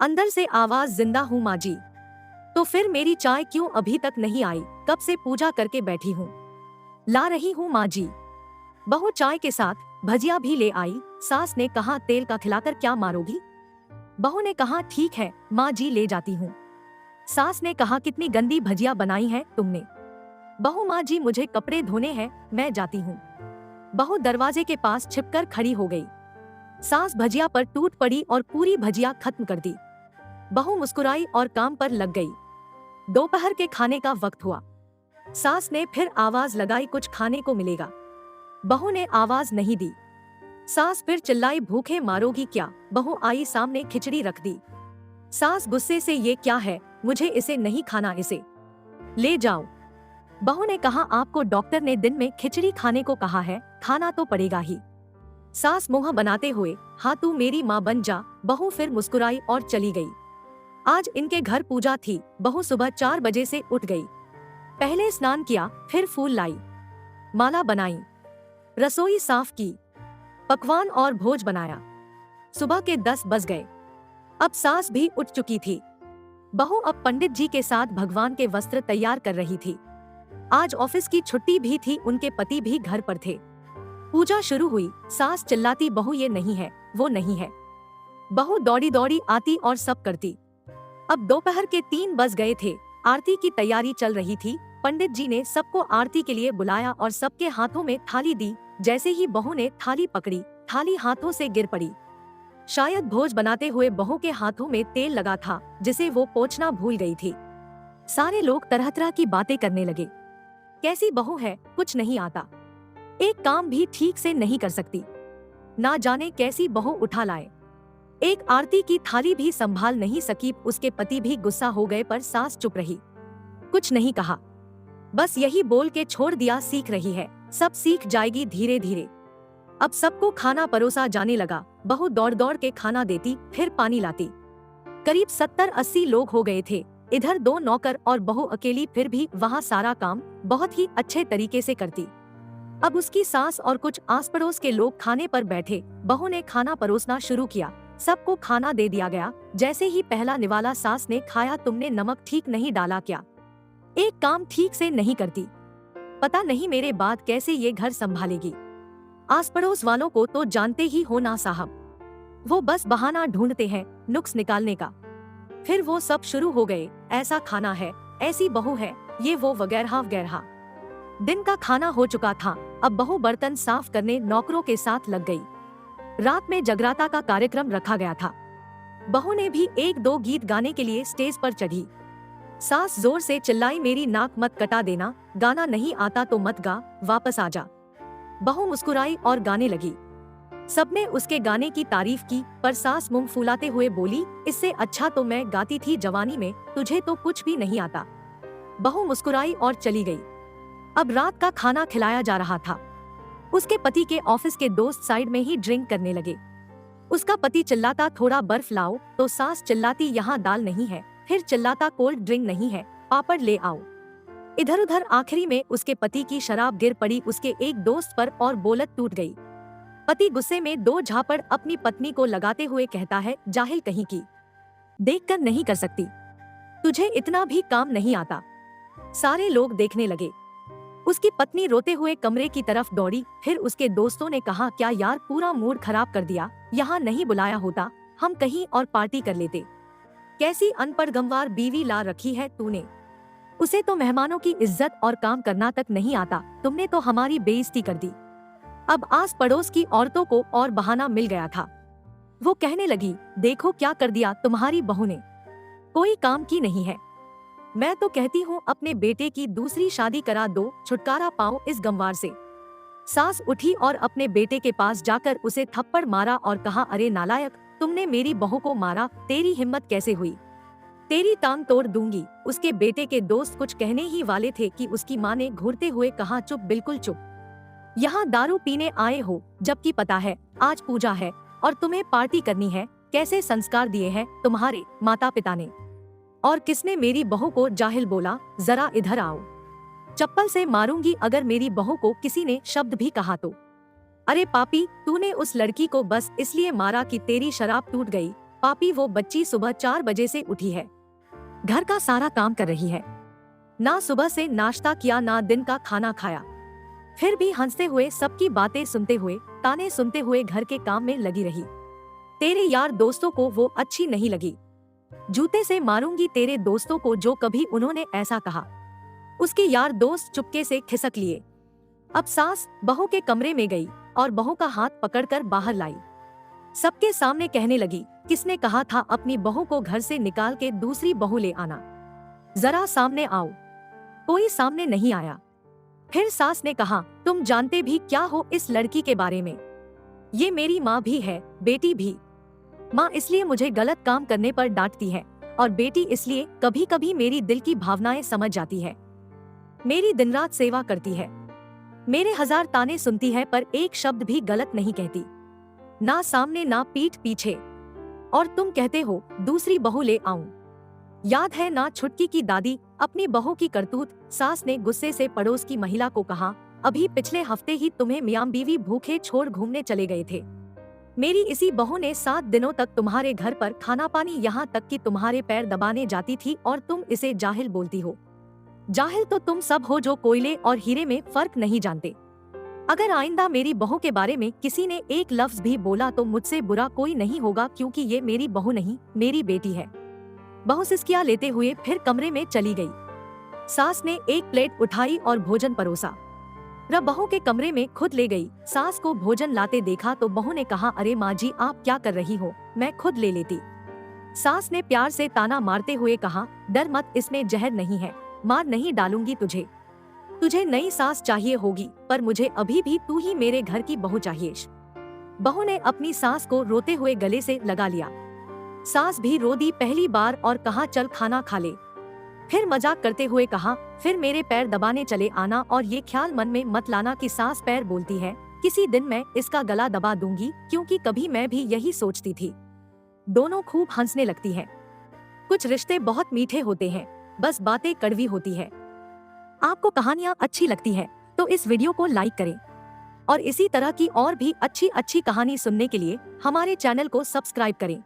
अंदर से आवाज, जिंदा हूँ माँ जी। तो फिर मेरी चाय क्यों अभी तक नहीं आई? कब से पूजा करके बैठी हूँ। ला रही हूँ माँ जी। बहू चाय के साथ भजिया भी ले आई। सास ने कहा, तेल का खिलाकर क्या मारोगी? बहू ने कहा, ठीक है माँ जी, ले जाती हूँ। सास ने कहा, कितनी गंदी भजिया बनाई है तुमने। बहू, माँ जी मुझे कपड़े धोने हैं, मैं जाती हूँ। बहू दरवाजे के पास छिपकर खड़ी हो गई। सास भजिया पर टूट पड़ी और पूरी भजिया खत्म कर दी। बहू मुस्कुराई और काम पर लग गई। दोपहर के खाने का वक्त हुआ। सास ने फिर आवाज लगाई, कुछ खाने को मिलेगा? बहू ने आवाज नहीं दी। सास फिर चिल्लाई, भूखे मारोगी क्या? बहू आई सामने, खिचड़ी रख दी। सास गुस्से से, ये क्या है? मुझे इसे नहीं खाना, इसे ले जाओ। बहू ने कहा, आपको डॉक्टर ने दिन में खिचड़ी खाने को कहा है, खाना तो पड़ेगा ही। सास मुंह बनाते हुए, हाँ तू मेरी माँ बन जा। बहू फिर मुस्कुराई और चली गई। आज इनके घर पूजा थी। बहू सुबह 4 बजे से उठ गई। पहले स्नान किया, फिर फूल लाई, माला बनाई, रसोई साफ की, पकवान और भोज बनाया। सुबह के 10 बज गए। अब सास भी उठ चुकी थी। बहू अब पंडित जी के साथ भगवान के वस्त्र तैयार कर रही थी। आज ऑफिस की छुट्टी भी थी, उनके पति भी घर पर थे। पूजा शुरू हुई। सास चिल्लाती, बहू ये नहीं है, वो नहीं है। बहू दौड़ी दौड़ी आती और सब करती। अब दोपहर के 3 बज गए थे। आरती की तैयारी चल रही थी। पंडित जी ने सबको आरती के लिए बुलाया और सबके हाथों में थाली दी। जैसे ही बहू ने थाली पकड़ी, थाली हाथों से गिर पड़ी। शायद भोज बनाते हुए बहू के हाथों में तेल लगा था, जिसे वो पोंछना भूल गई थी। सारे लोग तरह तरह की बातें करने लगे। कैसी बहू है, कुछ नहीं आता, एक काम भी ठीक से नहीं कर सकती, ना जाने कैसी बहू उठा लाए। एक आरती की थाली भी संभाल नहीं सकी। उसके पति भी गुस्सा हो गए, पर सास चुप रही, कुछ नहीं कहा। बस यही बोल के छोड़ दिया, सीख रही है, सब सीख जाएगी धीरे धीरे। अब सबको खाना परोसा जाने लगा। बहू दौड़ दौड़ के खाना देती, फिर पानी लाती। करीब 70-80 लोग हो गए थे। इधर 2 नौकर और बहू अकेली, फिर भी वहाँ सारा काम बहुत ही अच्छे तरीके से करती। अब उसकी सास और कुछ आस पड़ोस के लोग खाने पर बैठे। बहू ने खाना परोसना शुरू किया। सबको खाना दे दिया गया। जैसे ही पहला निवाला सास ने खाया, तुमने नमक ठीक नहीं डाला क्या? एक काम ठीक से नहीं करती, पता नहीं मेरे बाद कैसे ये घर संभालेगी। आस पड़ोस वालों को तो जानते ही हो ना साहब, वो बस बहाना ढूंढते हैं नुक्स निकालने का। फिर वो सब शुरू हो गए, ऐसा खाना है, ऐसी बहू है, ये वो वगैरह वगैरह। दिन का खाना हो चुका था। अब बहू बर्तन साफ करने नौकरों के साथ लग गई। रात में जगराता का कार्यक्रम रखा गया था। बहू ने भी 1-2 गीत गाने के लिए स्टेज पर चढ़ी। सास जोर से चिल्लाई, मेरी नाक मत कटा देना, गाना नहीं आता तो मत गा, वापस आ जा। बहू मुस्कुराई और गाने लगी। सबने उसके गाने की तारीफ की, पर सास मुंह फुलाते हुए बोली, इससे अच्छा तो मैं गाती थी जवानी में, तुझे तो कुछ भी नहीं आता। बहू मुस्कुराई और चली गई। अब रात का खाना खिलाया जा रहा था। उसके पति के ऑफिस के दोस्त साइड में ही ड्रिंक करने लगे। उसका पति चिल्लाता, थोड़ा बर्फ लाओ, तो सास चिल्लाती, यहाँ दाल नहीं है। फिर चिल्लाता, कोल्ड ड्रिंक नहीं है, पापड़ ले आओ। इधर उधर आखिरी में उसके पति की शराब गिर पड़ी उसके एक दोस्त पर और बोलत टूट गई। पति गुस्से में 2 झापड़ अपनी पत्नी को लगाते हुए कहता है, जाहिल कहीं की, देखकर नहीं कर सकती, तुझे इतना भी काम नहीं आता। सारे लोग देखने लगे। उसकी पत्नी रोते हुए कमरे की तरफ दौड़ी। फिर उसके दोस्तों ने कहा, क्या यार, पूरा मूड खराब कर दिया, यहाँ नहीं बुलाया होता, हम कहीं और पार्टी कर लेते। कैसी अनपढ़ गंवार बीवी ला रखी है तूने, उसे तो मेहमानों की इज्जत और काम करना तक नहीं आता, तुमने तो हमारी बेइज्जती कर दी। अब आस पड़ोस की औरतों को और बहाना मिल गया था। वो कहने लगी, देखो क्या कर दिया तुम्हारी बहू ने, कोई काम की नहीं है। मैं तो कहती हूँ अपने बेटे की दूसरी शादी करा दो, छुटकारा पाओ इस गंवार से। सास उठी और अपने बेटे के पास जाकर उसे थप्पड़ मारा और कहा, अरे नालायक, तुमने मेरी बहू को मारा, तेरी हिम्मत कैसे हुई, तेरी टांग तोड़ दूंगी। उसके बेटे के दोस्त कुछ कहने ही वाले थे कि उसकी माँ ने घूरते हुए कहा, चुप, बिल्कुल चुप, यहाँ दारू पीने आए हो, जबकि पता है आज पूजा है और तुम्हें पार्टी करनी है। कैसे संस्कार दिए हैं तुम्हारे माता पिता ने, और किसने मेरी बहू को जाहिल बोला, जरा इधर आओ, चप्पल से मारूंगी अगर मेरी बहू को किसी ने शब्द भी कहा तो। अरे पापी, तूने उस लड़की को बस इसलिए मारा कि तेरी शराब टूट गई, पापी वो बच्ची सुबह 4 बजे से उठी है, घर का सारा काम कर रही है, ना सुबह से नाश्ता किया ना दिन का खाना खाया, फिर भी हंसते हुए सबकी बातें सुनते हुए ताने सुनते हुए घर के काम में लगी रही। तेरे यार दोस्तों को वो अच्छी नहीं लगी, जूते से मारूंगी तेरे दोस्तों को जो कभी उन्होंने ऐसा कहा। उसके यार दोस्त चुपके से खिसक लिए। अब सास बहू के कमरे में गई और बहू का हाथ पकड़कर बाहर लाई। सबके सामने कहने लगी, किसने कहा था अपनी बहू को घर से निकाल के दूसरी बहू ले आना, जरा सामने आओ। कोई सामने नहीं आया। फिर सास ने कहा, तुम जानते भी क्या हो इस लड़की के बारे में? ये मेरी माँ भी है, बेटी भी। माँ इसलिए मुझे गलत काम करने पर डांटती है और बेटी इसलिए कभी कभी मेरी दिल की भावनाएं समझ जाती है। मेरी दिन रात सेवा करती है, मेरे 1000 ताने सुनती है पर एक शब्द भी गलत नहीं कहती, ना सामने ना पीठ पीछे। और तुम कहते हो दूसरी बहू ले आऊं। याद है ना छुटकी की दादी अपनी बहू की करतूत? सास ने गुस्से से पड़ोस की महिला को कहा, अभी पिछले हफ्ते ही तुम्हें मियां बीवी भूखे छोड़ घूमने चले गए थे। मेरी इसी बहू ने 7 दिनों तक तुम्हारे घर पर खाना पानी, यहाँ तक कि तुम्हारे पैर दबाने जाती थी और तुम इसे जाहिल बोलती हो। जाहिल तो तुम सब हो जो कोयले और हीरे में फर्क नहीं जानते। अगर आइंदा मेरी बहू के बारे में किसी ने एक लफ्ज भी बोला तो मुझसे बुरा कोई नहीं होगा, क्योंकि ये मेरी बहू नहीं मेरी बेटी है। बहू सिसकियां लेते हुए फिर कमरे में चली गई। सास ने एक प्लेट उठाई और भोजन परोसा, बहू के कमरे में खुद ले गई। सास को भोजन लाते देखा तो बहू ने कहा, अरे माँ जी आप क्या कर रही हो, मैं खुद ले लेती। सास ने प्यार से ताना मारते हुए कहा, डर मत, इसमें जहर नहीं है, मार नहीं डालूंगी तुझे। तुझे नई सास चाहिए होगी पर मुझे अभी भी तू ही मेरे घर की बहू चाहिए। बहू ने अपनी सास को रोते हुए गले से लगा लिया। सास भी रो दी पहली बार और कहा, चल खाना खा ले। फिर मजाक करते हुए कहा, फिर मेरे पैर दबाने चले आना और ये ख्याल मन में मत लाना कि सास पैर बोलती है, किसी दिन मैं इसका गला दबा दूंगी, क्योंकि कभी मैं भी यही सोचती थी। दोनों खूब हंसने लगती हैं। कुछ रिश्ते बहुत मीठे होते हैं, बस बातें कड़वी होती है। आपको कहानियाँ अच्छी लगती है तो इस वीडियो को लाइक करें और इसी तरह की और भी अच्छी अच्छी कहानी सुनने के लिए हमारे चैनल को सब्सक्राइब करें।